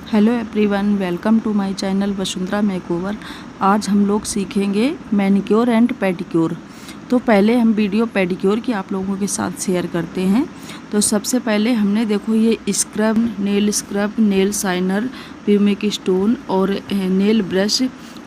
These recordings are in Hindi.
Hello everyone, welcome to my channel Vasundhara makeover. आज हम लोग सीखेंगे मैनिक्योर एंड पेडिक्योर। तो पहले हम वीडियो पेडिक्योर की आप लोगों के साथ शेयर करते हैं। तो सबसे पहले हमने देखो ये scrub, nail shiner, pumice stone और नेल ब्रश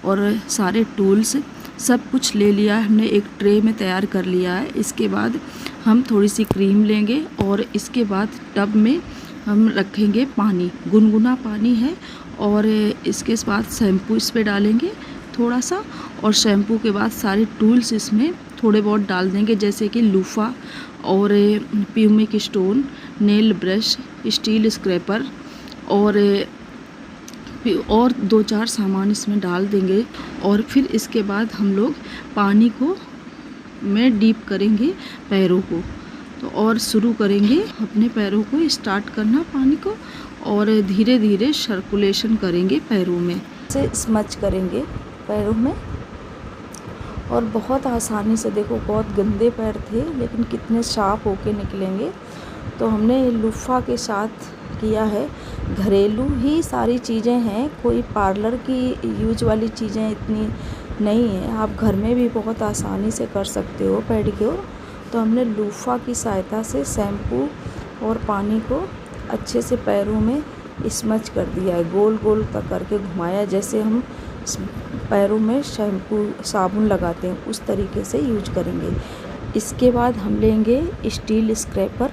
और सारे टूल्स सब कुछ ले लिया है हमने, एक ट्रे में तैयार कर लिया है। इसके बाद हम थोड़ी सी क्रीम लेंगे और इसके बाद टब में हम रखेंगे पानी, गुनगुना पानी है। और इसके बाद शैम्पू इस पे डालेंगे थोड़ा सा, और शैम्पू के बाद सारे टूल्स इसमें थोड़े बहुत डाल देंगे, जैसे कि लूफा और pumice stone, nail brush, steel scraper और दो चार सामान इसमें डाल देंगे। और फिर इसके बाद हम लोग पानी को में डीप करेंगे पैरों को। तो और शुरू करेंगे अपने पैरों को स्टार्ट करना पानी को, और धीरे धीरे सर्कुलेशन करेंगे पैरों में, से स्मच करेंगे पैरों में। और बहुत आसानी से, देखो बहुत गंदे पैर थे लेकिन कितने साफ होके निकलेंगे। तो हमने लूफा के साथ किया है, घरेलू ही सारी चीज़ें हैं, कोई पार्लर की यूज वाली चीज़ें इतनी नहीं है, आप घर में भी बहुत आसानी से कर सकते हो पेडिक्योर। तो हमने लूफा की सहायता से शैम्पू और पानी को अच्छे से पैरों में स्मच कर दिया है, गोल गोल करके घुमाया, जैसे हम पैरों में शैम्पू साबुन लगाते हैं उस तरीके से यूज करेंगे। इसके बाद हम लेंगे स्टील स्क्रैपर,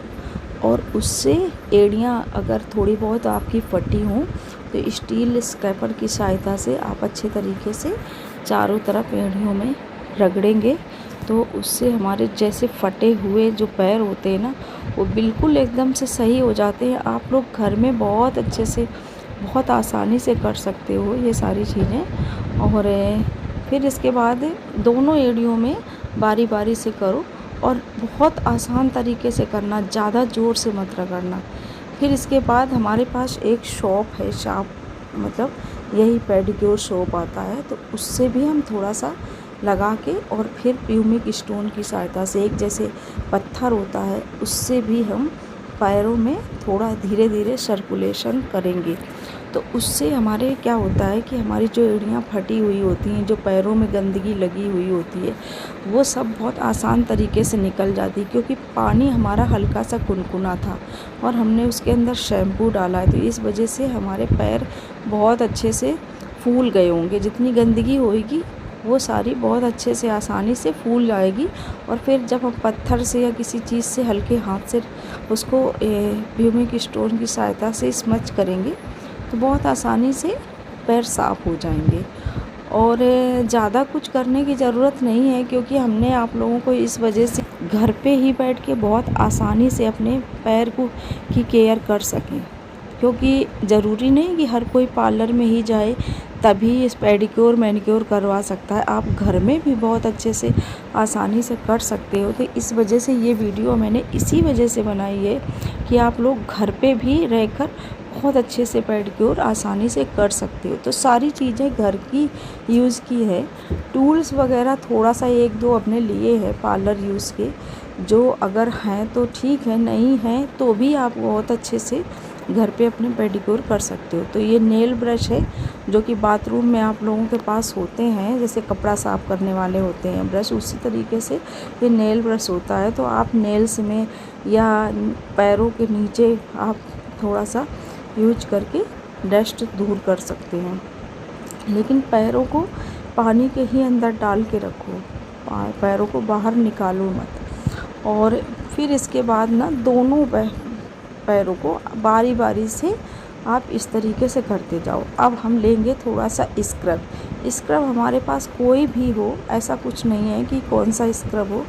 और उससे एड़ियाँ अगर थोड़ी बहुत आपकी फटी हों तो स्टील स्क्रैपर की सहायता से आप अच्छे तरीके से चारों तरफ एड़ियों में रगड़ेंगे। तो उससे हमारे जैसे फटे हुए जो पैर होते हैं ना, वो बिल्कुल एकदम से सही हो जाते हैं। आप लोग घर में बहुत अच्छे से, बहुत आसानी से कर सकते हो ये सारी चीज़ें। और फिर इसके बाद दोनों एड़ियों में बारी बारी से करो, और बहुत आसान तरीके से करना, ज़्यादा ज़ोर से मत रगड़ना। फिर इसके बाद हमारे पास एक शॉप है, मतलब यही पेडिक्योर शॉप आता है, तो उससे भी हम थोड़ा सा लगा के, और फिर प्यूमिक स्टोन की सहायता से, एक जैसे पत्थर होता है उससे भी हम पैरों में थोड़ा धीरे धीरे सर्कुलेशन करेंगे। तो उससे हमारे क्या होता है कि हमारी जो एड़ियाँ फटी हुई होती हैं, जो पैरों में गंदगी लगी हुई होती है, वो सब बहुत आसान तरीके से निकल जाती है, क्योंकि पानी हमारा हल्का सा कुनकुना था और हमने उसके अंदर शैम्पू डाला है। तो इस वजह से हमारे पैर बहुत अच्छे से फूल गए होंगे, जितनी गंदगी होगी वो सारी बहुत अच्छे से आसानी से फूल जाएगी। और फिर जब हम पत्थर से या किसी चीज़ से हल्के हाथ से उसको प्यूमिक स्टोन की सहायता से स्मच करेंगे तो बहुत आसानी से पैर साफ़ हो जाएंगे। और ज़्यादा कुछ करने की ज़रूरत नहीं है, क्योंकि हमने आप लोगों को इस वजह से घर पे ही बैठ के बहुत आसानी से अपने पैर की केयर कर सकें, क्योंकि ज़रूरी नहीं कि हर कोई पार्लर में ही जाए तभी इस पेडिक्योर मैनिक्योर करवा सकता है। आप घर में भी बहुत अच्छे से आसानी से कर सकते हो। तो इस वजह से ये वीडियो मैंने इसी वजह से बनाई है कि आप लोग घर पे भी रहकर बहुत अच्छे से पेडिक्योर आसानी से कर सकते हो। तो सारी चीज़ें घर की यूज़ की है, टूल्स वगैरह थोड़ा सा एक दो अपने लिए है पार्लर यूज़ के, जो अगर हैं तो ठीक है, नहीं हैं तो भी आप बहुत अच्छे से घर पे अपने पेडिक्योर कर सकते हो। तो ये नेल ब्रश है, जो कि बाथरूम में आप लोगों के पास होते हैं, जैसे कपड़ा साफ़ करने वाले होते हैं ब्रश, उसी तरीके से ये नेल ब्रश होता है। तो आप नेल्स में या पैरों के नीचे आप थोड़ा सा यूज करके डस्ट दूर कर सकते हैं, लेकिन पैरों को पानी के ही अंदर डाल के रखो, पैरों को बाहर निकालो मत। और फिर इसके बाद ना दोनों पैरों को बारी बारी से आप इस तरीके से करते जाओ। अब हम लेंगे थोड़ा सा स्क्रब हमारे पास कोई भी हो, ऐसा कुछ नहीं है कि कौन सा स्क्रब हो,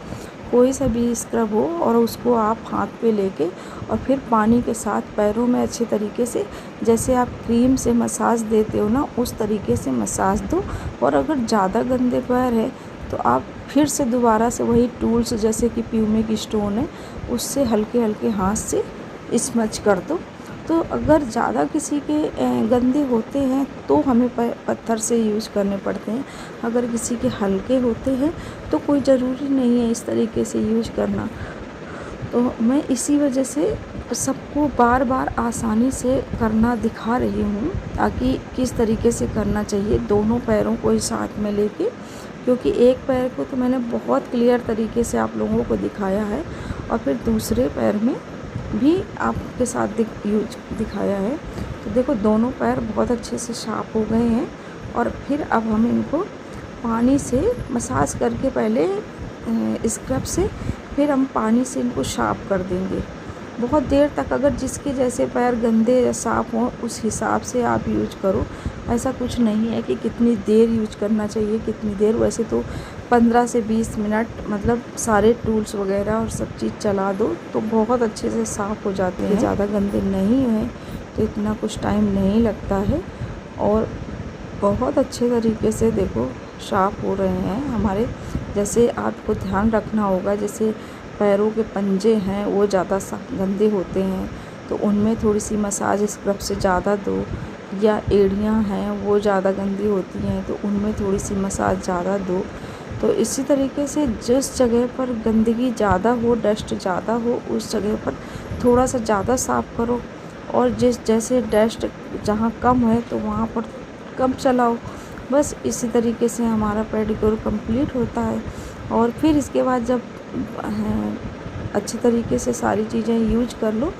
कोई सा भी स्क्रब हो, और उसको आप हाथ पे लेके और फिर पानी के साथ पैरों में अच्छे तरीके से, जैसे आप क्रीम से मसाज देते हो ना, उस तरीके से मसाज दो। और अगर ज़्यादा गंदे पैर है तो आप फिर से दोबारा से वही टूल्स, जैसे कि प्यूमिक स्टोन है, उससे हल्के हल्के हाथ से स्मच कर दो। तो अगर ज़्यादा किसी के गंदे होते हैं तो हमें पत्थर से यूज़ करने पड़ते हैं, अगर किसी के हल्के होते हैं तो कोई ज़रूरी नहीं है इस तरीके से यूज़ करना। तो मैं इसी वजह से सबको बार बार आसानी से करना दिखा रही हूँ, ताकि किस तरीके से करना चाहिए दोनों पैरों को ही साथ में लेके, क्योंकि एक पैर को तो मैंने बहुत क्लियर तरीके से आप लोगों को दिखाया है और फिर दूसरे पैर में भी आपके साथ यूज दिखाया है। तो देखो दोनों पैर बहुत अच्छे से साफ हो गए हैं और फिर अब हम इनको पानी से मसाज करके पहले स्क्रब से, फिर हम पानी से इनको साफ कर देंगे बहुत देर तक। अगर जिसके जैसे पैर गंदे या साफ़ हों उस हिसाब से आप यूज करो, ऐसा कुछ नहीं है कि कितनी देर यूज करना चाहिए कितनी देर। वैसे तो 15 से 20 मिनट मतलब सारे टूल्स वगैरह और सब चीज़ चला दो तो बहुत अच्छे से साफ़ हो जाते हैं। ज़्यादा गंदे नहीं हैं तो इतना कुछ टाइम नहीं लगता है और बहुत अच्छे तरीके से देखो साफ़ हो रहे हैं हमारे। जैसे आपको ध्यान रखना होगा, जैसे पैरों के पंजे हैं वो ज़्यादा गंदे होते हैं तो उनमें थोड़ी सी मसाज स्क्रब से ज़्यादा दो, या एड़ियाँ हैं वो ज़्यादा गंदी होती हैं तो उनमें थोड़ी सी मसाज ज़्यादा दो। तो इसी तरीके से जिस जगह पर गंदगी ज़्यादा हो, डस्ट ज़्यादा हो, उस जगह पर थोड़ा सा ज़्यादा साफ़ करो और जैसे डस्ट जहाँ कम है तो वहाँ पर कम चलाओ। बस इसी तरीके से हमारा पेडिक्योर कंप्लीट होता है। और फिर इसके बाद जब अच्छे तरीके से सारी चीज़ें यूज कर लो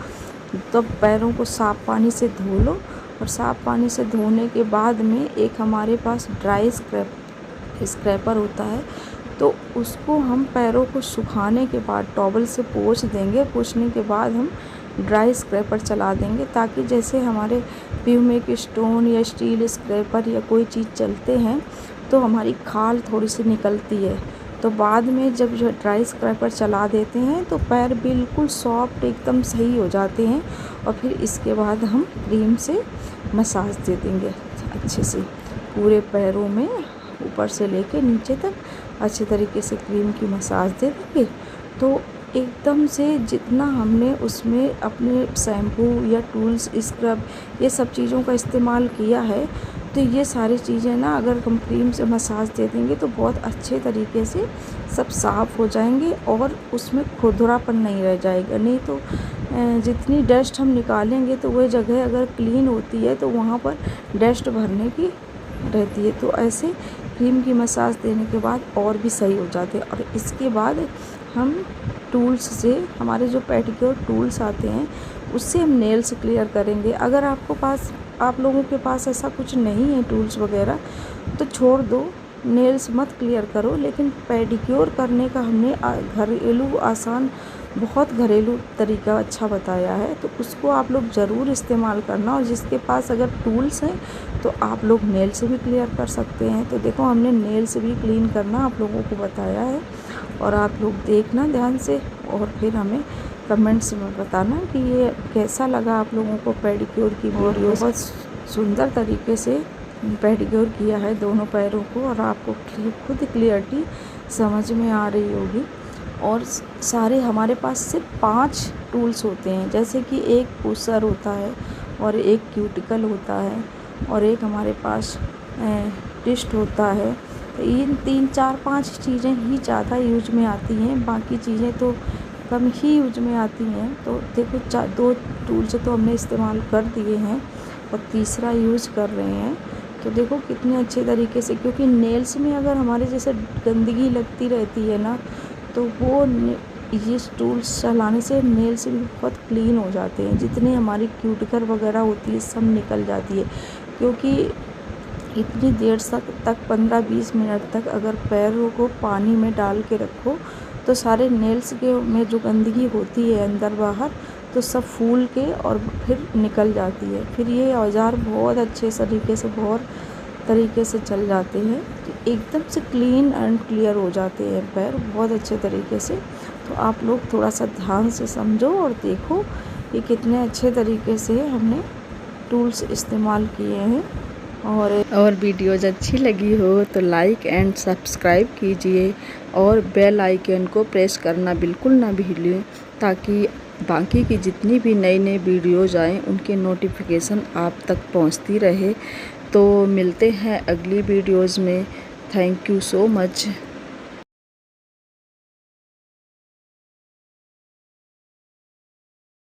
तब पैरों को साफ़ पानी से धो लो। और साफ़ पानी से धोने के बाद में एक हमारे पास ड्राई स्क्रैपर होता है तो उसको हम पैरों को सुखाने के बाद टॉवल से पोंछ देंगे। पोंछने के बाद हम ड्राई स्क्रैपर चला देंगे, ताकि जैसे हमारे प्यूमिक स्टोन या स्टील स्क्रैपर या कोई चीज़ चलते हैं तो हमारी खाल थोड़ी सी निकलती है, तो बाद में जब जो ड्राई स्क्रैपर चला देते हैं तो पैर बिल्कुल सॉफ्ट एकदम सही हो जाते हैं। और फिर इसके बाद हम क्रीम से मसाज दे देंगे अच्छे से पूरे पैरों में, ऊपर से लेके नीचे तक अच्छे तरीके से क्रीम की मसाज दे देंगे। तो एकदम से जितना हमने उसमें अपने शैम्पू या टूल्स स्क्रब ये सब चीज़ों का इस्तेमाल किया है, तो ये सारी चीज़ें ना अगर हम क्रीम से मसाज दे देंगे तो बहुत अच्छे तरीके से सब साफ़ हो जाएंगे और उसमें खुरदरापन नहीं रह जाएगा। नहीं तो जितनी डस्ट हम निकालेंगे तो वह जगह अगर क्लीन होती है तो वहाँ पर डस्ट भरने की रहती है। तो ऐसे क्रीम की मसाज देने के बाद और भी सही हो जाते हैं। और इसके बाद हम टूल्स से, हमारे जो पेडिक्योर टूल्स आते हैं उससे हम नेल्स क्लियर करेंगे। अगर आप लोगों के पास ऐसा कुछ नहीं है टूल्स वगैरह तो छोड़ दो, नेल्स मत क्लियर करो। लेकिन पेडिक्योर करने का हमने घरेलू आसान बहुत घरेलू तरीका अच्छा बताया है, तो उसको आप लोग ज़रूर इस्तेमाल करना। और जिसके पास अगर टूल्स हैं तो आप लोग नेल से भी क्लियर कर सकते हैं। तो देखो हमने नेल से भी क्लीन करना आप लोगों को बताया है और आप लोग देखना ध्यान से और फिर हमें कमेंट्स में बताना कि ये कैसा लगा आप लोगों को पेडिक्योर की वीडियो। बहुत सुंदर तरीके से पेडिक्योर किया है दोनों पैरों को और आपको खुद क्लियरिटी समझ में आ रही होगी। और सारे हमारे पास सिर्फ 5 टूल्स होते हैं, जैसे कि एक पुशर होता है और एक क्यूटिकल होता है और एक हमारे पास ट्विस्ट होता है। तो इन 3, 4, 5 चीज़ें ही ज़्यादा यूज में आती हैं, बाकी चीज़ें तो कम ही यूज में आती हैं। तो देखो 2 टूल्स तो हमने इस्तेमाल कर दिए हैं और तीसरा यूज कर रहे हैं। तो देखो कितने अच्छे तरीके से, क्योंकि नेल्स में अगर हमारे जैसे गंदगी लगती रहती है ना तो वो ये टूल्स चलाने से नेल्स भी बहुत क्लीन हो जाते हैं। जितनी हमारी क्यूटिकल वगैरह होती है सब निकल जाती है, क्योंकि इतनी देर तक 15-20 मिनट तक अगर पैरों को पानी में डाल के रखो तो सारे नेल्स के में जो गंदगी होती है अंदर बाहर तो सब फूल के और फिर निकल जाती है। फिर ये औजार बहुत अच्छे तरीके से चल जाते हैं, तो एकदम से क्लीन एंड क्लियर हो जाते हैं पैर बहुत अच्छे तरीके से। तो आप लोग थोड़ा सा ध्यान से समझो और देखो कि कितने अच्छे तरीके से हमने टूल्स इस्तेमाल किए हैं। और वीडियोज़ अच्छी लगी हो तो लाइक एंड सब्सक्राइब कीजिए और बेल आइकन को प्रेस करना बिल्कुल ना भूलें, ताकि बाकी की जितनी भी नई वीडियोज़ आएँ उनके नोटिफिकेशन आप तक पहुंचती रहे। तो मिलते हैं अगली वीडियोज़ में। Thank you so much.